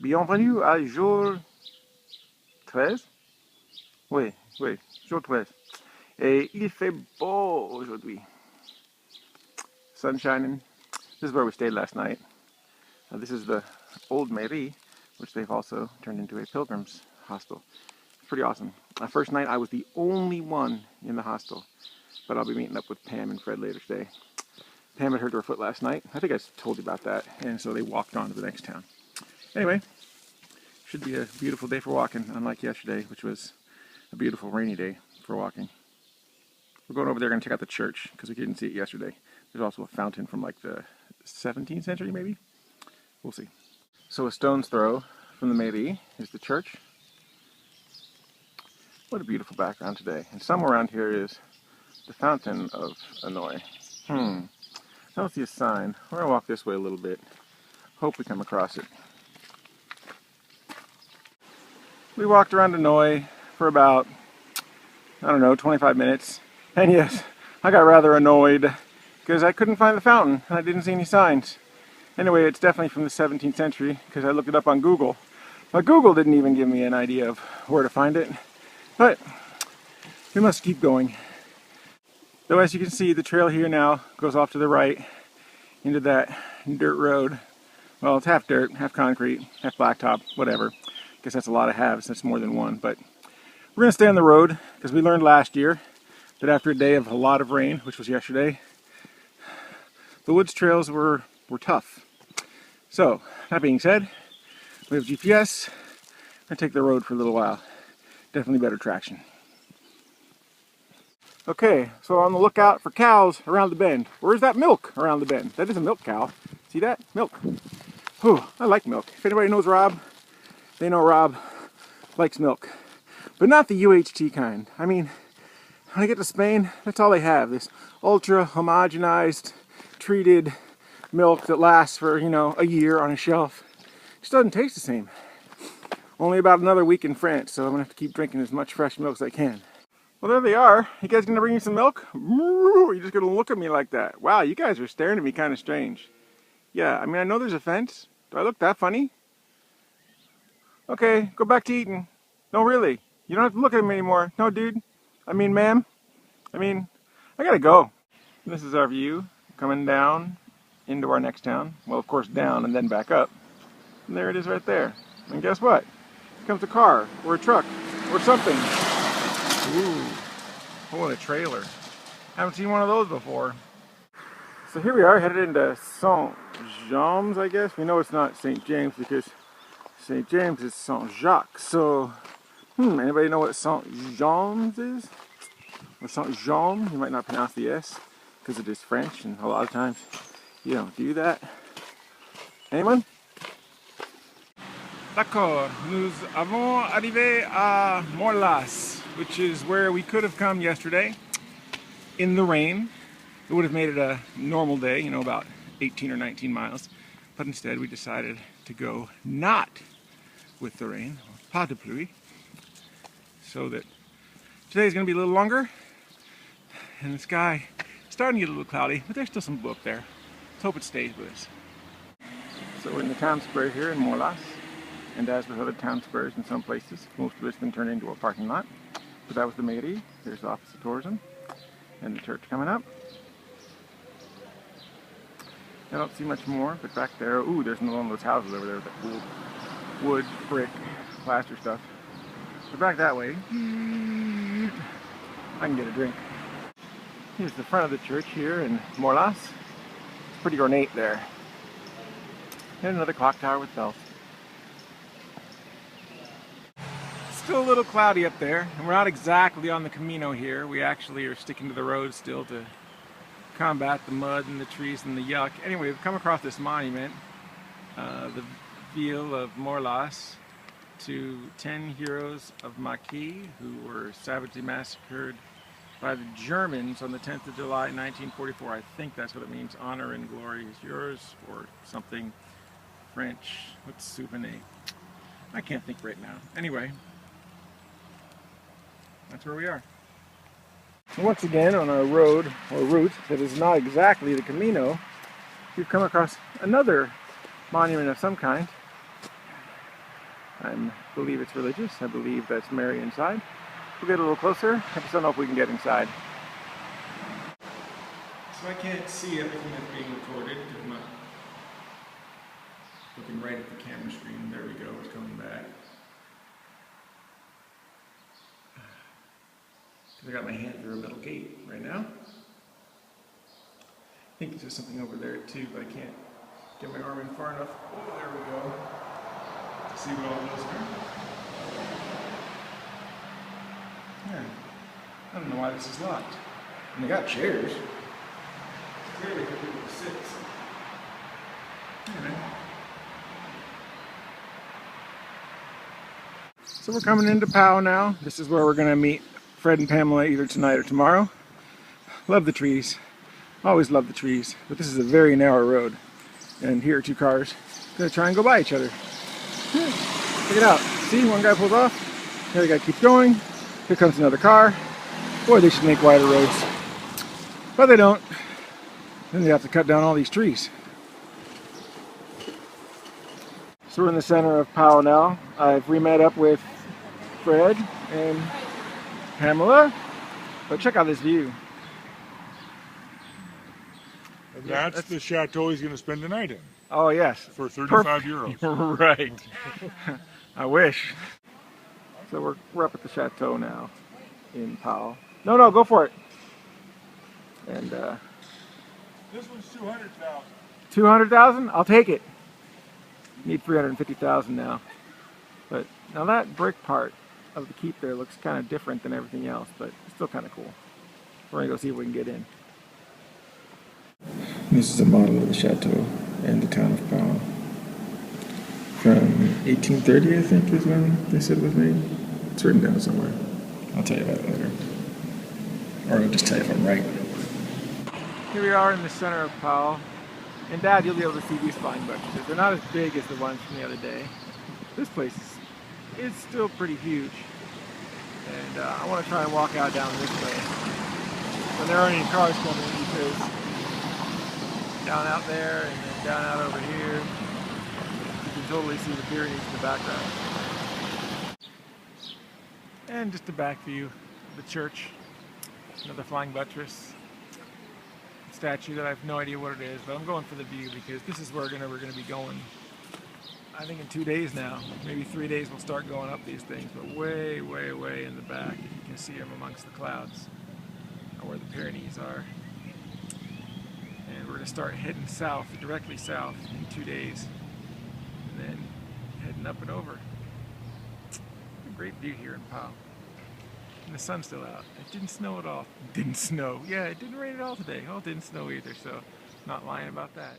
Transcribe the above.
Bienvenue à jour 13. Oui, oui, jour 13. Et il fait beau aujourd'hui. Sun shining. This is where we stayed last night. This is the old mairie, which they've also turned into a pilgrim's hostel. It's pretty awesome. First night I was the only one in the hostel, but I'll be meeting up with Pam and Fred later today. Pam had hurt her foot last night. I think I told you about that, and so they walked on to the next town. Anyway, should be a beautiful day for walking, unlike yesterday, which was a beautiful rainy day for walking. We're going over there, going to check out the church, because we didn't see it yesterday. There's also a fountain from like the 17th century, maybe? We'll see. So a stone's throw from the mairie is the church. What a beautiful background today. And somewhere around here is the fountain of Anoye. I don't see a sign. We're going to walk this way a little bit. Hope we come across it. We walked around Anoye for about, I don't know, 25 minutes. And yes, I got rather annoyed because I couldn't find the fountain and I didn't see any signs. Anyway, it's definitely from the 17th century because I looked it up on Google. But Google didn't even give me an idea of where to find it. But we must keep going. Though as you can see, the trail here now goes off to the right into that dirt road. Well, it's half dirt, half concrete, half blacktop, whatever. I guess that's a lot of halves, that's more than one. But we're going to stay on the road because we learned last year that after a day of a lot of rain, which was yesterday, the woods trails were tough. So, that being said, we have GPS and take the road for a little while. Definitely better traction. Okay, so on the lookout for cows around the bend. Where's that milk around the bend? That is a milk cow. See that? Milk. Whew, I like milk. If anybody knows Rob, they know Rob likes milk. But not the UHT kind. I mean, when I get to Spain, that's all they have. This ultra homogenized, treated milk that lasts for, a year on a shelf. It just doesn't taste the same. Only about another week in France, so I'm gonna have to keep drinking as much fresh milk as I can. Well, there they are. You guys gonna bring me some milk? Or you just gonna look at me like that? Wow, you guys are staring at me kind of strange. Yeah, I mean, I know there's a fence. Do I look that funny? Okay, go back to eating. No, really. You don't have to look at me anymore. No, dude. I mean, ma'am. I gotta go. This is our view coming down into our next town. Well, of course, down and then back up. And there it is right there. And guess what? Here comes a car, or a truck, or something. Ooh, what a trailer. Haven't seen one of those before. So here we are, headed into Saint James, I guess. We know it's not St. James because St. James is Saint Jacques. So, anybody know what Saint James is? Or Saint Jean? You might not pronounce the S because it is French, and a lot of times you don't do that. Anyone? D'accord, nous avons arrivé à Morlas, which is where we could have come yesterday in the rain. It would have made it a normal day, about 18 or 19 miles. But instead we decided to go not with the rain, pas de pluie, so that today's going to be a little longer. And the sky is starting to get a little cloudy, but there's still some blue up there. Let's hope it stays with us. So we're in the town square here in Morlas. And as with other town squares in some places, most of it's been turned into a parking lot. But that was the mairie. There's the Office of Tourism and the church coming up. I don't see much more, but back there, ooh, there's one of those houses over there with that cool wood, brick, plaster stuff. But back that way, I can get a drink. Here's the front of the church here in Morlas. It's pretty ornate there. And another clock tower with bells. Still a little cloudy up there, and we're not exactly on the Camino here. We actually are sticking to the road still to combat the mud and the trees and the yuck. Anyway, we've come across this monument, the Ville of Morlas, to 10 heroes of Maquis who were savagely massacred by the Germans on the 10th of July 1944. I think that's what it means. Honor and glory is yours, or something French. What's souvenir? I can't think right now. Anyway, that's where we are. Once again, on our road, or route, that is not exactly the Camino, we've come across another monument of some kind. I believe it's religious. I believe that's Mary inside. We'll get a little closer. I just don't know if we can get inside. So I can't see everything that's being recorded because I'm not looking right at the camera screen. There we go, it's coming back. I got my hand through a metal gate right now. I think there's something over there too, but I can't get my arm in far enough. Oh, there we go. To see what all those are. Yeah. I don't know why this is locked. And they got chairs. Clearly for people to sit. Anyway. So we're coming into Powell now. This is where we're going to meet Fred and Pamela either tonight or tomorrow. Love the trees. Always love the trees. But this is a very narrow road. And here are two cars going to try and go by each other. Check it out. See, one guy pulls off. The other guy keeps going. Here comes another car. Boy, they should make wider roads. But they don't. Then they have to cut down all these trees. So we're in the center of Powell now. I've re-met up with Fred and Pamela. But check out this view. And that's the chateau he's going to spend the night in. Oh yes. For 35 euros. Right. I wish. So we're up at the chateau now in Powell. No, go for it. And this one's 200,000. 200,000? I'll take it. Need 350,000 now. But now that brick part of the keep there looks kind of different than everything else, but it's still kind of cool. We're gonna go see if we can get in. This is a model of the chateau and the town of Powell. From 1830, I think, is when they said it was made. It's written down somewhere. I'll tell you about it later. Or I'll just tell you if I'm right. Here we are in the center of Powell. And Dad, you'll be able to see these flying buttresses. They're not as big as the ones from the other day. This place is still pretty huge. And I want to try and walk out down this way. When there aren't any cars coming, because down out there and then down out over here, you can totally see the Pyrenees in the background. And just a back view of the church. Another flying buttress. Statue that I have no idea what it is, but I'm going for the view because this is where we're going to be going. I think in 2 days now, maybe 3 days, we'll start going up these things, but way, way, way in the back, you can see them amongst the clouds, where the Pyrenees are. And we're going to start heading south, directly south, in 2 days, and then heading up and over. A great view here in Powell. And the sun's still out. It didn't snow at all. It didn't snow. Yeah, it didn't rain at all today. Oh, it didn't snow either, so I'm not lying about that.